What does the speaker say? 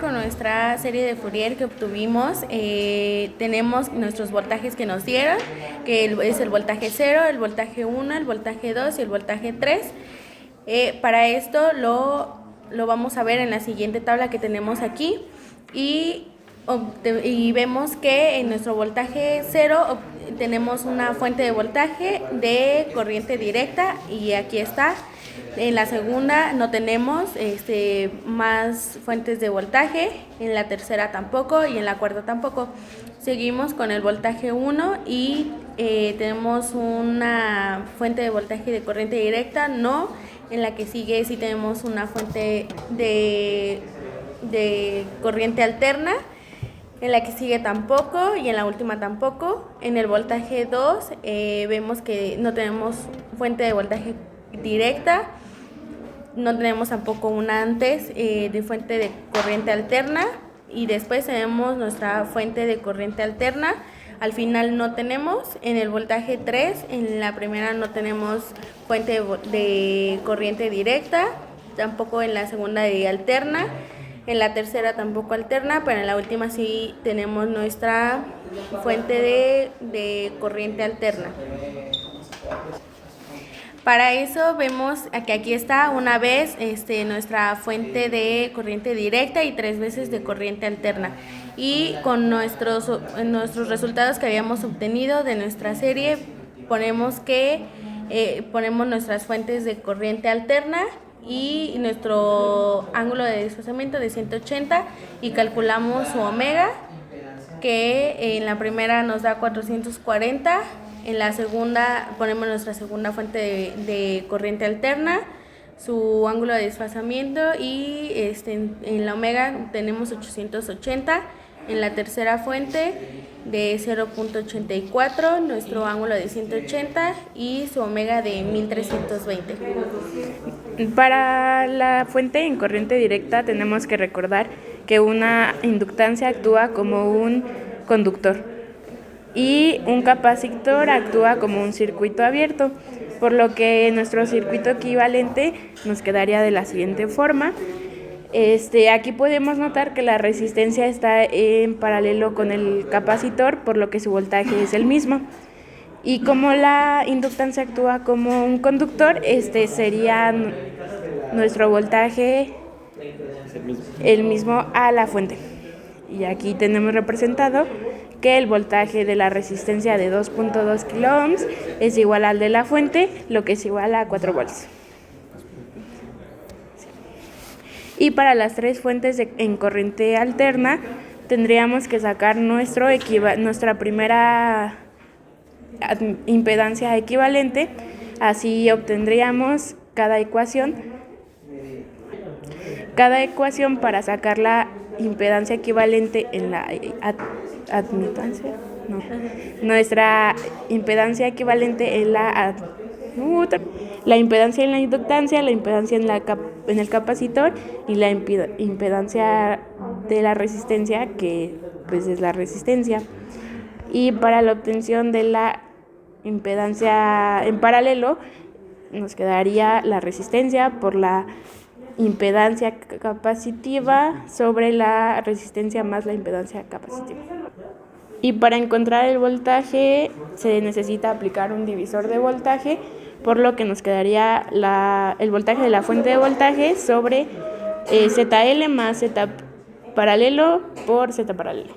Con nuestra serie de Fourier que obtuvimos, tenemos nuestros voltajes que nos dieron, que es el voltaje 0, el voltaje 1, el voltaje 2 y el voltaje 3. Para esto lo vamos a ver en la siguiente tabla que tenemos aquí y vemos que en nuestro voltaje 0 tenemos una fuente de voltaje de corriente directa y aquí está. En la segunda no tenemos más fuentes de voltaje, en la tercera tampoco y en la cuarta tampoco. Seguimos con el voltaje 1 y tenemos una fuente de voltaje de corriente directa, no. En la que sigue sí tenemos una fuente de corriente alterna. En la que sigue tampoco y en la última tampoco. En el voltaje 2 vemos que no tenemos fuente de voltaje directa, no tenemos tampoco una antes de fuente de corriente alterna y después tenemos nuestra fuente de corriente alterna. Al final no tenemos. En el voltaje 3, en la primera no tenemos fuente de corriente directa, tampoco en la segunda de alterna, en la tercera tampoco alterna, pero en la última sí tenemos nuestra fuente de corriente alterna. Para eso vemos que aquí está una vez nuestra fuente de corriente directa y 3 veces de corriente alterna. Y con nuestros resultados que habíamos obtenido de nuestra serie ponemos nuestras fuentes de corriente alterna y nuestro ángulo de desfasamiento de 180 y calculamos su omega, que en la primera nos da 440. En la segunda ponemos nuestra segunda fuente de corriente alterna, su ángulo de desfasamiento y en la omega tenemos 880. En la tercera fuente de 0.84, nuestro ángulo de 180 y su omega de 1320. Para la fuente en corriente directa tenemos que recordar que una inductancia actúa como un conductor y un capacitor actúa como un circuito abierto, por lo que nuestro circuito equivalente nos quedaría de la siguiente forma. Aquí podemos notar que la resistencia está en paralelo con el capacitor, por lo que su voltaje es el mismo. Y como la inductancia actúa como un conductor, sería nuestro voltaje el mismo a la fuente. Y aquí tenemos representado que el voltaje de la resistencia de 2.2 kiloohms es igual al de la fuente, lo que es igual a 4 volts. Y para las 3 fuentes en corriente alterna tendríamos que sacar nuestra primera impedancia equivalente. Así obtendríamos cada ecuación para sacar la impedancia equivalente en la admitancia. Nuestra impedancia equivalente en la impedancia en la inductancia, la impedancia en el capacitor y la impedancia de la resistencia, que pues es la resistencia. Y para la obtención de la impedancia en paralelo nos quedaría la resistencia por la impedancia capacitiva sobre la resistencia más la impedancia capacitiva. Y para encontrar el voltaje se necesita aplicar un divisor de voltaje, por lo que nos quedaría el voltaje de la fuente de voltaje sobre ZL más Z paralelo por Z paralelo.